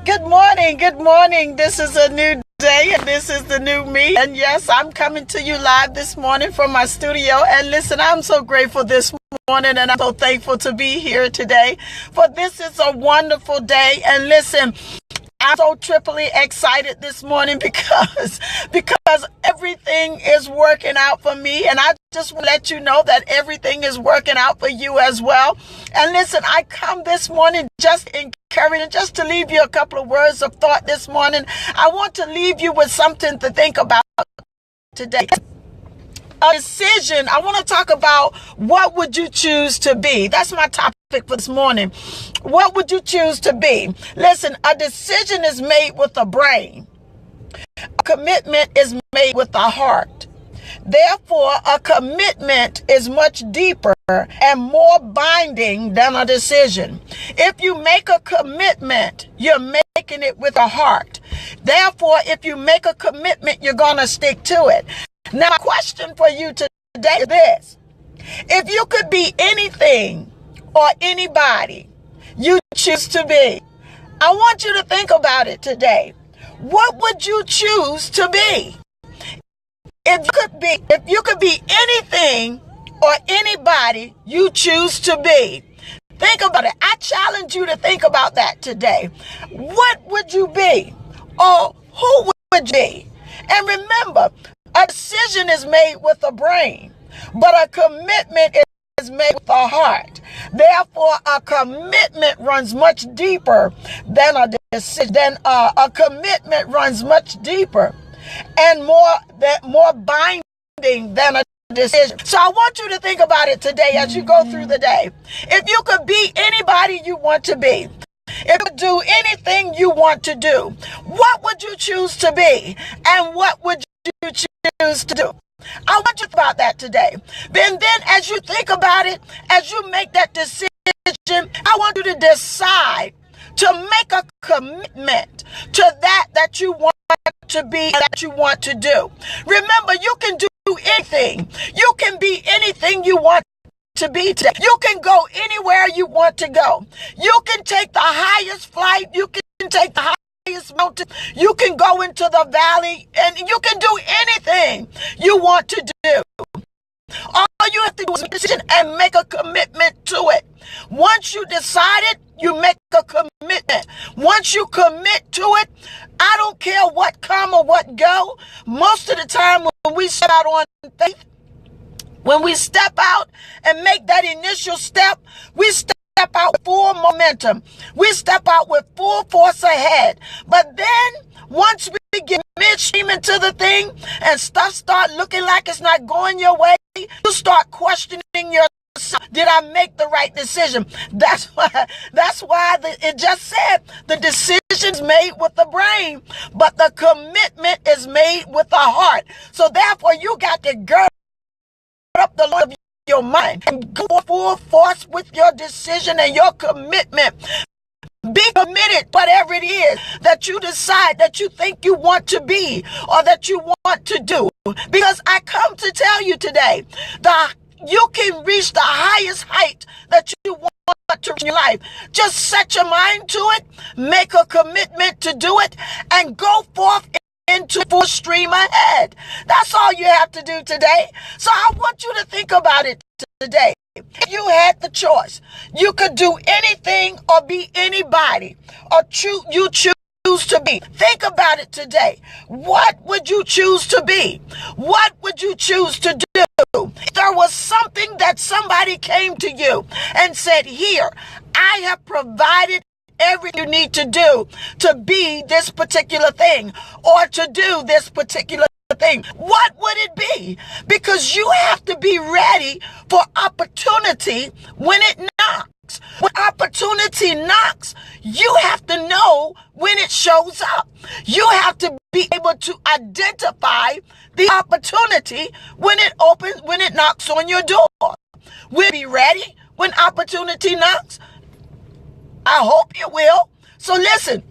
Good morning. Good morning. This is a new day and this is the new me. And yes, I'm coming to you live this morning from my studio. And listen, I'm so grateful this morning and I'm so thankful to be here today. For this is a wonderful day. And listen, I'm so triply excited this morning because everything is working out for me, and I just want to let you know that everything is working out for you as well. And listen, I come this morning just encouraging, just to leave you a couple of words of thought this morning. I want to leave you with something to think about today. A decision. I want to talk about what would you choose to be. That's my topic for this morning. What would you choose to be? Listen, a decision is made with a brain. A commitment is made with a heart. Therefore, a commitment is much deeper and more binding than a decision. If you make a commitment, you're making it with a heart. Therefore, if you make a commitment, you're going to stick to it. Now, my question for you today is this. If you could be anything or anybody you choose to be, I want you to think about it today. What would you choose to be? If you could be anything or anybody you choose to be, think about it. I challenge you to think about that today. What would you be? Or who would you be? And remember, a decision is made with a brain, but a commitment is made with a heart. Therefore, a commitment runs much deeper than a decision. A commitment runs much deeper and more binding than a decision. So I want you to think about it today as you go through the day. If you could be anybody you want to be, if you could do anything you want to do, what would you choose to be? And what would you choose to do? I want you to think about that today. Then as you think about it, as you make that decision, I want you to decide to make a commitment to that you want to be, that you want to do. Remember, you can do anything. You can be anything you want to be today. You can go anywhere you want to go. You can take the highest flight. You can take the highest mountain. You can go into the valley, and you can do anything you want to do. All you have to do is make a decision and make a commitment to it. Once you decide it, you make a commitment. Once you commit to it, I don't care what come or what go. Most of the time when we step out on faith, when we step out and make that initial step, we step out with full momentum. We step out with full force ahead. But then once we get midstream into the thing and stuff start looking like it's not going your way, you start questioning yourself. Did I make the right decision? That's why it just said the decision's made with the brain, but the commitment is made with the heart. So therefore, you got to gird up the Lord of your mind and go full force with your decision and your commitment. Be committed, whatever it is that you decide that you think you want to be or that you want to do. Because I come to tell you today, you can reach the highest height that you want to in your life. Just set your mind to it, make a commitment to do it, and go forth into full stream ahead. That's all you have to do today. So I want you to think about it today. If you had the choice, you could do anything or be anybody, or you choose to be. Think about it today. What would you choose to be? What would you choose to do? If there was something that somebody came to you and said, here, I have provided everything you need to do to be this particular thing or to do this particular thing, what would it be? Because you have to be ready for opportunity when it knocks. When opportunity knocks, you have to know when it shows up. You have to be able to identify the opportunity when it knocks on your door. Will you be ready when opportunity knocks? I hope you will. So listen,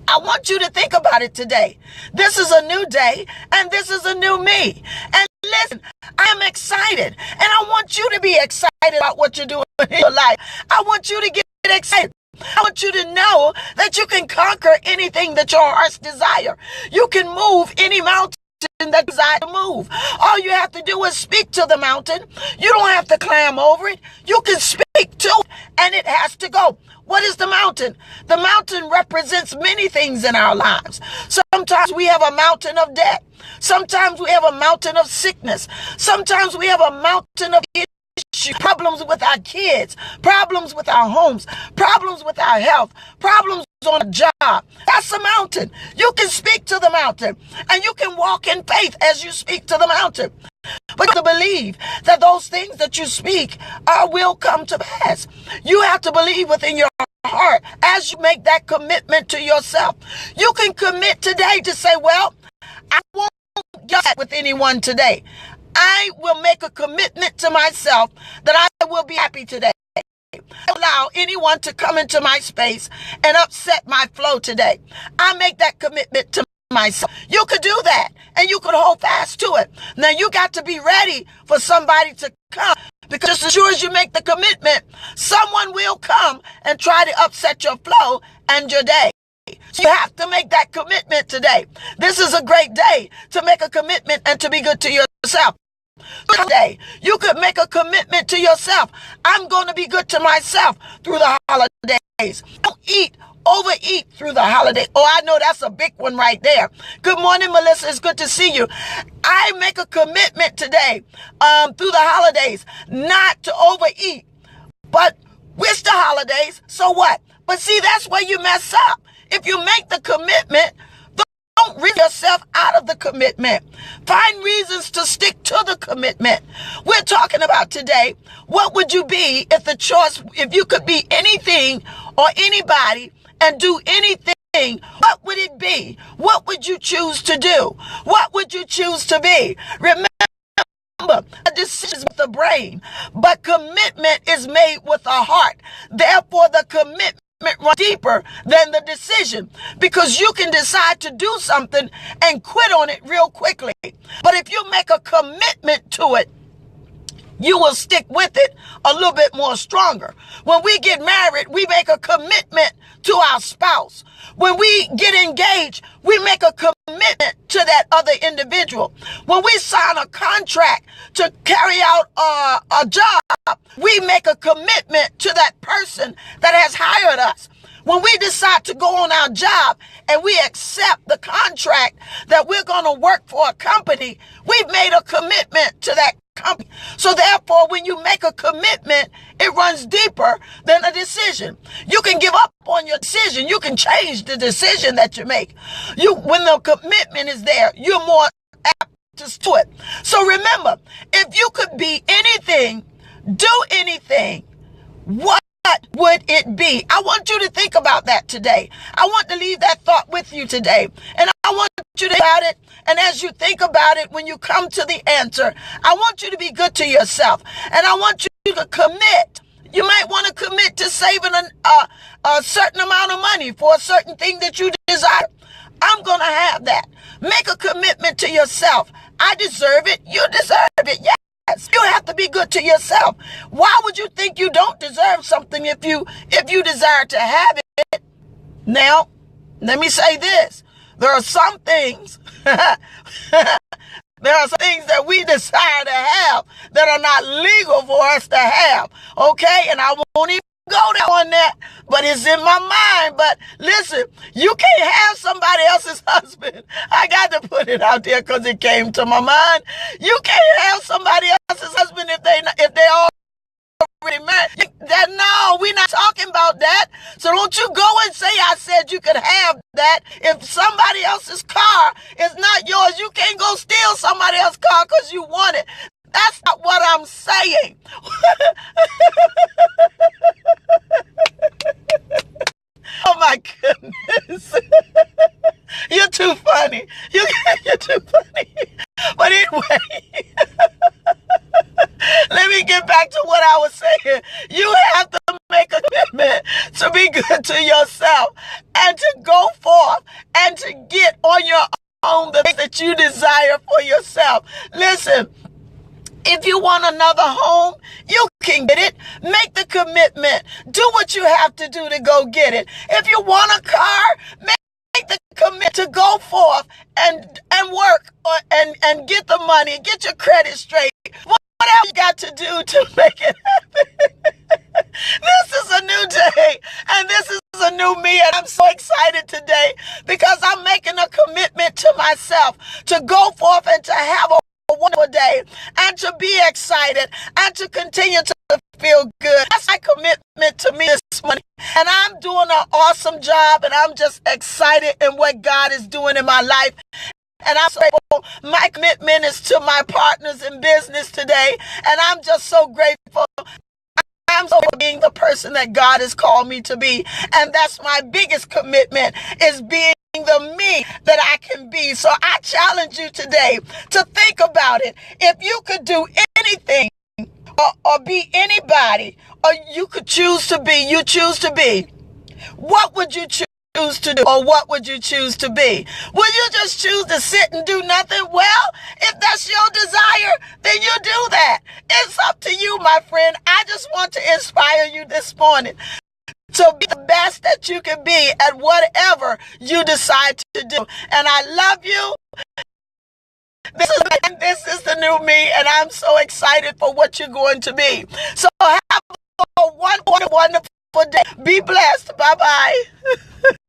I want you to think about it today. This is a new day and this is a new me. And listen, I am excited and I want you to be excited about what you're doing in your life. I want you to get excited I want you to know that you can conquer anything that your hearts desire. You can move any mountain that desire to move. All you have to do is speak to the mountain. You don't have to climb over it. You can speak to it and it has to go. What is the mountain? The mountain represents many things in our lives. Sometimes we have a mountain of debt. Sometimes we have a mountain of sickness. Sometimes we have a mountain of issues, problems with our kids, problems with our homes, problems with our health, problems on a job. That's a mountain. You can speak to the mountain and you can walk in faith as you speak to the mountain. But you have to believe that those things that you speak will come to pass. You have to believe within your heart as you make that commitment to yourself. You can commit today to say, well, I won't get with anyone today. I will make a commitment to myself that I will be happy today. Allow anyone to come into my space and upset my flow today. I make that commitment to myself. You could do that and you could hold fast to it. Now you got to be ready for somebody to come, because just as sure as you make the commitment, someone will come and try to upset your flow and your day. So you have to make that commitment today. This is a great day to make a commitment and to be good to yourself. Today, you could make a commitment to yourself. I'm going to be good to myself through the holidays. Don't overeat through the holiday. Oh, I know that's a big one right there. Good morning, Melissa. It's good to see you. I make a commitment today through the holidays not to overeat. But with the holidays, so what? But see, that's where you mess up. If you make the commitment, don't rid yourself out of the commitment. Find reasons to stick to the commitment. We're talking about today, what would you be if you could be anything or anybody and do anything? What would it be? What would you choose to do? What would you choose to be? Remember, a decision is with the brain, but commitment is made with the heart. Therefore, the commitment run deeper than the decision, because you can decide to do something and quit on it real quickly. But if you make a commitment to it, you will stick with it a little bit more stronger. When we get married, we make a commitment to our spouse. When we get engaged, we make a commitment to that other individual. When we sign a contract to carry out a job, we make a commitment to that person that has hired us. When we decide to go on our job and we accept the contract that we're going to work for a company, we've made a commitment to that company. So therefore, when you make a commitment, it runs deeper than a decision. You can give up on your decision. You can change the decision that you make. When the commitment is there, you're more apt to do it. So remember, if you could be anything, do anything, what would it be? I want you to think about that today. I want to leave that thought with you today. And I want you to think about it. And as you think about it, when you come to the answer, I want you to be good to yourself. And I want you to commit. You might want to commit to saving a certain amount of money for a certain thing that you desire. I'm going to have that. Make a commitment to yourself. I deserve it. You deserve it. Yes. You have to be good to yourself. Why would you think you don't deserve something if you desire to have it? Now, let me say this. There are some things that we desire to have that are not legal for us to have. Okay? And I won't even go there on that, but it's in my mind. But listen, you can't have somebody else's husband. I got to put it out there because it came to my mind. You can't have somebody else's husband if they already married. No, we're not talking about that. So don't you go and say I said you could have that. If somebody else's car is not yours, you can't go steal somebody else's car because you want it. That's not what I'm saying. Oh my goodness. You're too funny. You're too funny. But anyway, let me get back to what I was saying. You have to make a commitment to be good to yourself and to go forth and to get on your own the things that you desire for yourself. Listen, If you want another home, you can get it. Make the commitment. Do what you have to do to go get it. If you want a car, make the commitment to go forth and work and get the money, get your credit straight. Whatever you got to do to make it happen. This is a new day, and this is a new me, and I'm so excited today because I'm making a commitment to myself to go forth and to have a wonderful day and to be excited and to continue to feel good. That's my commitment to me this morning. And I'm doing an awesome job, and I'm just excited in what God is doing in my life. And I'm so grateful. My commitment is to my partners in business today. And I'm just so grateful. I'm so grateful being the person that God has called me to be. And that's my biggest commitment, is being the me that I can be. So I challenge you today to think about it. If you could do anything or be anybody, or you could choose to be, what would you choose to do, or what would you choose to be? Will you just choose to sit and do nothing? Well, if that's your desire, then you do that. It's up to you, my friend. I just want to inspire you this morning to be the best that you can be at whatever you decide to do. And I love you. This is the new me, and I'm so excited for what you're going to be. So have a wonderful day. Be blessed. Bye-bye.